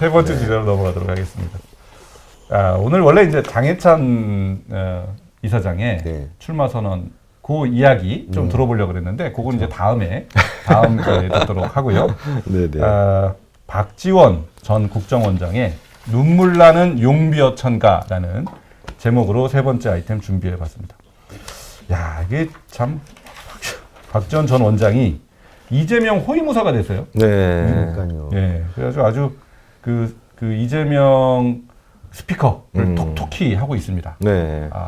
세 번째 주제로 넘어가도록 하겠습니다. 오늘 원래 이제 장해찬 이사장의 출마 선언 그 이야기 좀 들어보려고 그랬는데 그건 이제 다음 주에 듣도록 하고요. 박지원 전 국정원장의 눈물 나는 용비어천가라는 제목으로 세 번째 아이템 준비해봤습니다. 야, 이게 참 박지원 전 원장이 이재명 호위무사가 됐어요. 그러니까요. 예, 그래가지고 아주 그 이재명 스피커를 톡톡히 하고 있습니다.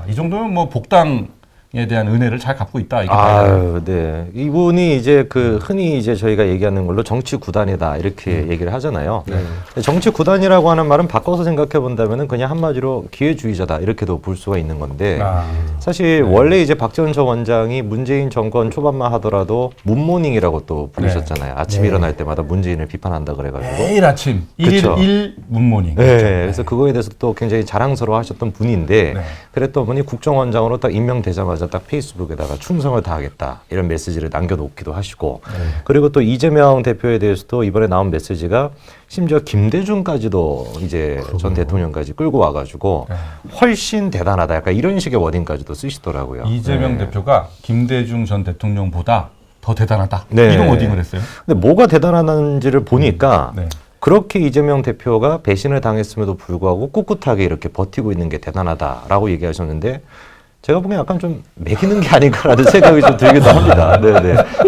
이 정도면 뭐 복당에 대한 은혜를 잘 갚고 있다. 이게 이분이 이제 흔히 이제 저희가 얘기하는 걸로 정치 구단이다 이렇게 얘기를 하잖아요. 정치 구단이라고 하는 말은 바꿔서 생각해 본다면은 그냥 한마디로 기회주의자다 이렇게도 볼 수가 있는 건데 사실 원래 이제 박지원 전 원장이 문재인 정권 초반만 하더라도 문모닝이라고 또 부르셨잖아요. 아침 일어날 때마다 문재인을 비판한다 그래가지고 매일 아침 1일 문모닝. 그래서 그거에 대해서 또 굉장히 자랑스러워하셨던 분인데 그랬던 분이 국정원장으로 딱 임명되자마자 딱 페이스북에다가 충성을 다하겠다 이런 메시지를 남겨놓기도 하시고 그리고 또 이재명 대표에 대해서도 이번에 나온 메시지가 심지어 김대중까지도 이제 전 대통령까지 끌고 와가지고 훨씬 대단하다 약간 이런 식의 워딩까지도 쓰시더라고요. 이재명 대표가 김대중 전 대통령보다 더 대단하다 이런 워딩을 했어요. 근데 뭐가 대단한지를 보니까 그렇게 이재명 대표가 배신을 당했음에도 불구하고 꿋꿋하게 이렇게 버티고 있는 게 대단하다라고 얘기하셨는데 제가 보기엔 약간 좀 매기는 게 아닌가라는 생각이 좀 들기도 합니다.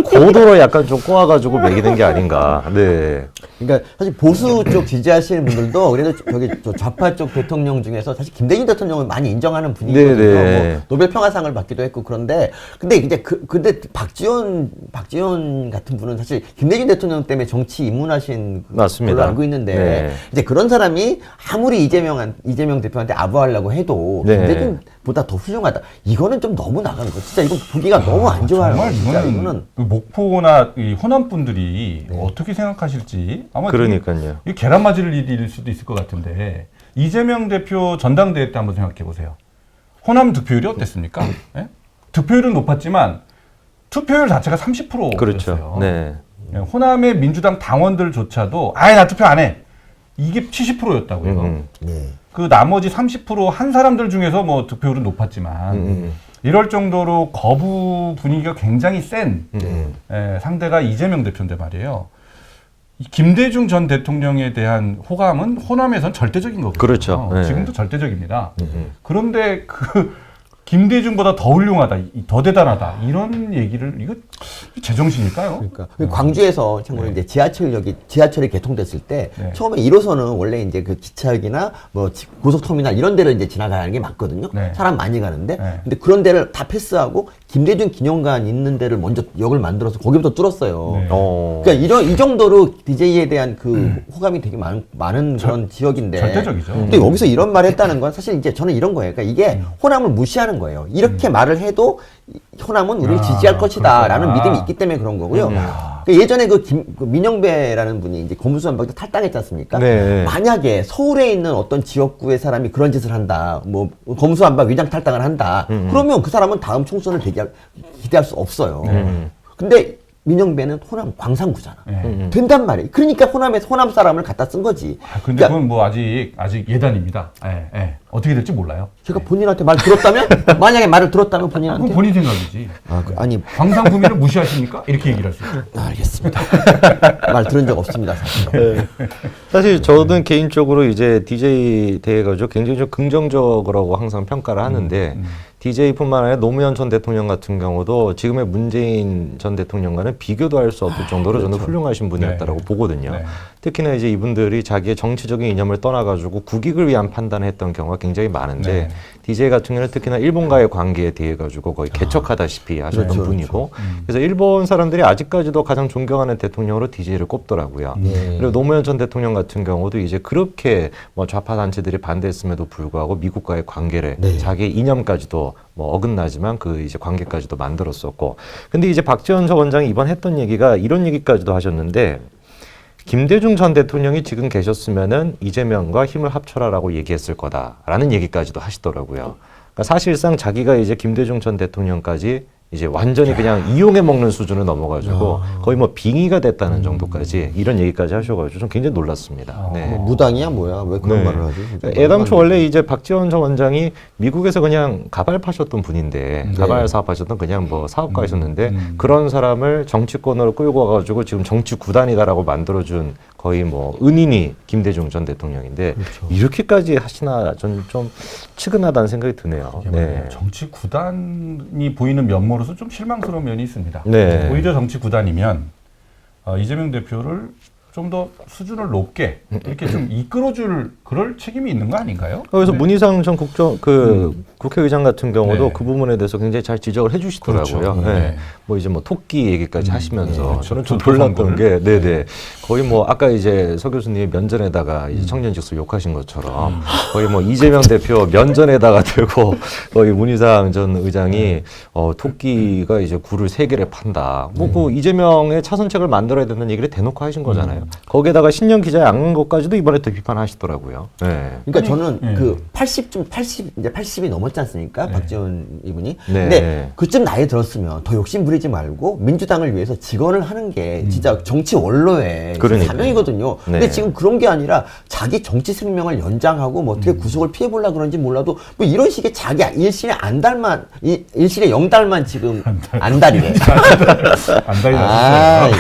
고도로 약간 좀 꼬아가지고 매기는 게 아닌가. 그러니까 사실 보수 쪽 지지하시는 분들도 그래도 저기 좌파 쪽 대통령 중에서 사실 김대중 대통령을 많이 인정하는 분이거든요. 뭐 노벨 평화상을 받기도 했고 근데 이제 근데 박지원 같은 분은 사실 김대중 대통령 때문에 정치 입문하신 맞습니다. 걸로 알고 있는데 이제 그런 사람이 아무리 이재명 대표한테 아부하려고 해도 김대중보다 더 훌륭하다. 이거는 좀 너무 나가는 거. 진짜 이거 보기가 너무 안 좋아요. 정말 이거는 목포나 이 호남 분들이 어떻게 생각하실지 아마 그러니까요. 이 계란 맞을 일일 수도 있을 것 같은데 이재명 대표 전당대회 때 한번 생각해 보세요. 호남 득표율이 어땠습니까? 득표율은 높았지만 투표율 자체가 30%였어요. 호남의 민주당 당원들조차도 나 투표 안 해. 이게 70%였다고요. 그 나머지 30% 한 사람들 중에서 뭐 득표율은 높았지만 이럴 정도로 거부 분위기가 굉장히 센 상대가 이재명 대표인데 말이에요. 김대중 전 대통령에 대한 호감은 호남에선 절대적인 거거든요. 그렇죠. 지금도 절대적입니다. 그런데 김대중보다 더 훌륭하다, 더 대단하다 이런 얘기를 이거 제정신일까요? 그러니까 광주에서 참고로 이제 지하철이 개통됐을 때 처음에 1호선은 원래 이제 그 기차역이나 뭐 고속터미널 이런 데를 이제 지나가는 게 맞거든요. 사람 많이 가는데 근데 그런 데를 다 패스하고 김대중 기념관 있는 데를 먼저 역을 만들어서 거기부터 뚫었어요. 그러니까 이 정도로 DJ에 대한 그 호감이 되게 많은 그런 지역인데 절대적이죠. 근데 여기서 이런 말을 했다는 건 사실 이제 저는 이런 거예요. 그러니까 이게 호남을 무시하는 거예요. 이렇게 말을 해도 호남은 우리를 지지할 것이다 라는 믿음이 있기 때문에 그런 거고요. 그러니까 예전에 그 민영배라는 분이 이제 고문수한박 때 탈당했지 않습니까? 만약에 서울에 있는 어떤 지역구의 사람이 그런 짓을 한다, 뭐 고문수한박 위장 탈당을 한다, 그러면 그 사람은 다음 총선을 기대할 수 없어요. 근데 민영배는 호남 광산구잖아. 된단 말이에요. 그러니까 호남에서 호남 사람을 갖다 쓴 거지. 근데 그러니까 그건 뭐 아직 예단입니다. 어떻게 될지 몰라요. 제가 본인한테 말 들었다면? 만약에 말을 들었다면 본인한테? 그건 본인 생각이지. 아니. 광산구민을 무시하십니까? 이렇게 얘기를 할 수 있어요. 알겠습니다. 말 들은 적 없습니다, 사실. 사실 저는 개인적으로 이제 DJ 대해가지고 굉장히 좀 긍정적이라고 항상 평가를 하는데 DJ뿐만 아니라 노무현 전 대통령 같은 경우도 지금의 문재인 전 대통령과는 비교도 할 수 없을 정도로 저는 훌륭하신 분이었다라고 보거든요. 특히나 이제 이분들이 자기의 정치적인 이념을 떠나가지고 국익을 위한 판단을 했던 경우가 굉장히 많은데 DJ 같은 경우는 특히나 일본과의 관계에 대해 가지고 거의 개척하다시피 하셨던 분이고 그래서 일본 사람들이 아직까지도 가장 존경하는 대통령으로 DJ를 꼽더라고요. 그리고 노무현 전 대통령 같은 경우도 이제 그렇게 뭐 좌파 단체들이 반대했음에도 불구하고 미국과의 관계를 자기의 이념까지도 뭐 어긋나지만 그 이제 관계까지도 만들었었고 근데 이제 박지원 전 원장이 이번 했던 얘기가 이런 얘기까지도 하셨는데 김대중 전 대통령이 지금 계셨으면은 이재명과 힘을 합쳐라라고 얘기했을 거다라는 얘기까지도 하시더라고요. 그러니까 사실상 자기가 이제 김대중 전 대통령까지 이제 완전히 그냥 이용해 먹는 수준을 넘어가지고 거의 뭐 빙의가 됐다는 정도까지 이런 얘기까지 하셔가지고 좀 굉장히 놀랐습니다. 네. 뭐 무당이야 뭐야 왜 그런 네. 말을 하지? 애당초 원래 이제 박지원 전 원장이 미국에서 그냥 가발 파셨던 분인데 네. 가발 사업하셨던 그냥 뭐 사업가셨는데 그런 사람을 정치권으로 끌고 와가지고 지금 정치 구단이다라고 만들어준 거의 뭐 은인이 김대중 전 대통령인데 그렇죠. 이렇게까지 하시나 전 좀 측은하다는 생각이 드네요. 네. 정치 구단이 보이는 면모로서 좀 실망스러운 면이 있습니다. 네. 오히려 정치 구단이면 이재명 대표를 좀 더 수준을 높게 이렇게 좀 이끌어줄 그럴 책임이 있는 거 아닌가요? 그래서 네. 문희상 전 국회의장 같은 경우도 네. 그 부분에 대해서 굉장히 잘 지적을 해주시더라고요. 그렇죠. 네. 네. 뭐 이제 뭐 토끼 얘기까지 하시면서 그렇죠. 저는 좀 조토 놀랐던 선거를. 게, 네네. 거의 뭐 아까 이제 서 교수님이 면전에다가 이제 청년직수 욕하신 것처럼 거의 뭐 이재명 대표 면전에다가 들고 거의 문희상 전 의장이 토끼가 이제 굴을 3개를 판다. 뭐 그 이재명의 차선책을 만들어야 된다는 얘기를 대놓고 하신 거잖아요. 거기에다가 신년 기자에 악는 것까지도 이번에 또 비판하시더라고요. 네. 그러니까 저는 예. 그 80이 넘었지 않습니까? 박지원 이분이. 네. 근데 그쯤 나이 들었으면 더 욕심 부리지 말고 민주당을 위해서 직원을 하는 게 진짜 정치 원로의 그러니까요. 사명이거든요. 근데 네. 지금 그런 게 아니라 자기 정치 생명을 연장하고 뭐 어떻게 구속을 피해 보려고 그런지 몰라도 뭐 이런 식의 자기 일실에 일실에 0달만 지금 안달이래. 안달이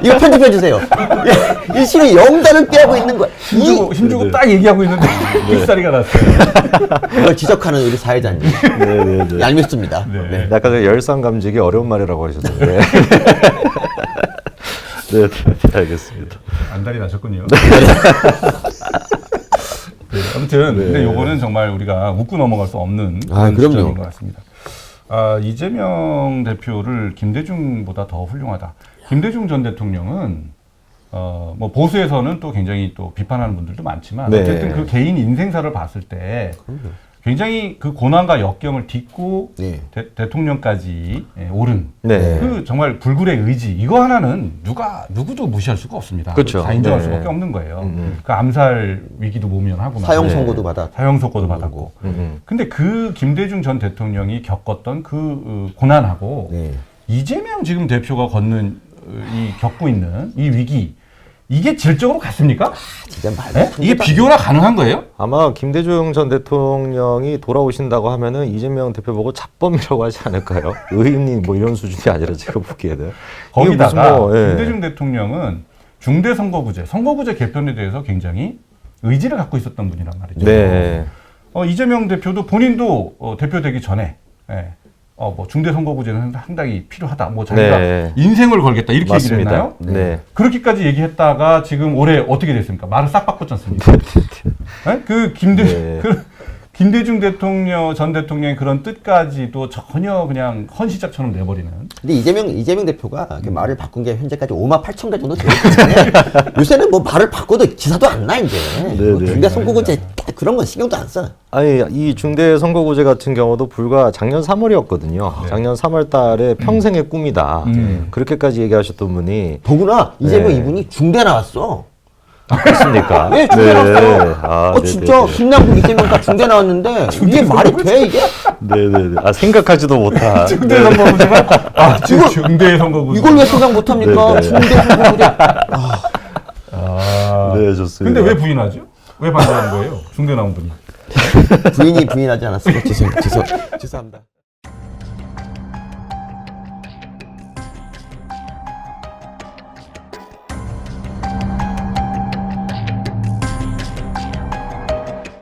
이거 편집해 주세요. 일실에 0달을 꾀하고 있는 거야. 힘주고 딱 얘기하고 있는데 삑사리가 났어요. 이걸 지적하는 우리 사회자님. 네네네. 얄밉습니다. 네. 네. 아까 그 열상 감지기 어려운 말이라고 하셨는데. 네, 알겠습니다. 안달이 나셨군요. 네, 아무튼 근데 요거는 정말 우리가 웃고 넘어갈 수 없는 그런 그럼요. 지점인 것 같습니다. 이재명 대표를 김대중보다 더 훌륭하다. 김대중 전 대통령은 뭐 보수에서는 또 굉장히 또 비판하는 분들도 많지만 네. 어쨌든 그 개인 인생사를 봤을 때 굉장히 그 고난과 역경을 딛고 네. 대통령까지 오른 네. 그 정말 불굴의 의지 이거 하나는 누구도 무시할 수가 없습니다. 그렇죠. 다 인정할 네. 수밖에 없는 거예요. 그 암살 위기도 모면하고 사형 말이죠. 선고도 받아. 사형 선고도 받았고. 근데 그 김대중 전 대통령이 겪었던 그 고난하고 네. 이재명 지금 대표가 겪고 있는 이 위기 이게 질적으로 같습니까? 진짜 말도 네? 이게 비교가 가능한 거예요? 아마 김대중 전 대통령이 돌아오신다고 하면은 이재명 대표 보고 잡범이라고 하지 않을까요? 의인이 뭐 이런 수준이 아니라 제가 보기에는. 거기다가 예. 김대중 대통령은 선거구제 개편에 대해서 굉장히 의지를 갖고 있었던 분이란 말이죠. 네. 이재명 대표도 본인도 대표되기 전에 뭐 중대선거구제는 상당히 필요하다. 뭐 자기가 네. 인생을 걸겠다 이렇게 얘기를 맞습니다. 했나요? 네. 그렇게까지 얘기했다가 지금 올해 어떻게 됐습니까? 말을 싹 바꿨지 않습니까? 네? 네. 김대중 전 대통령의 그런 뜻까지도 전혀 그냥 헌시작처럼 내버리는. 근데 이재명 대표가 이렇게 말을 바꾼 게 현재까지 5만 8천 개 정도 되기 때문에 요새는 뭐 말을 바꿔도 기사도 안 나 이제. 네. 중대 선거구제 그런 건 신경도 안 써. 아니 이 중대 선거구제 같은 경우도 불과 작년 3월이었거든요. 작년 3월 달에 평생의 꿈이다. 그렇게까지 얘기하셨던 분이 더구나 이재명 네. 이분이 중대 나왔어. 그렇습니까? 네, 중대 나왔어. 아, 진짜 김남국 이재명 다 중대 나왔는데 이게 말이 돼 이게? 네네네. 아 생각하지도 못한. 중대 선거구제가 중대 선거구제. 이걸 왜 생각 못 합니까? 네. 중대 선거구제. 네 좋습니다. 근데 왜 부인하죠? 왜 반대하는 거예요? 중대 나온 분이. 부인이 부인하지 않았어요. 죄송합니다.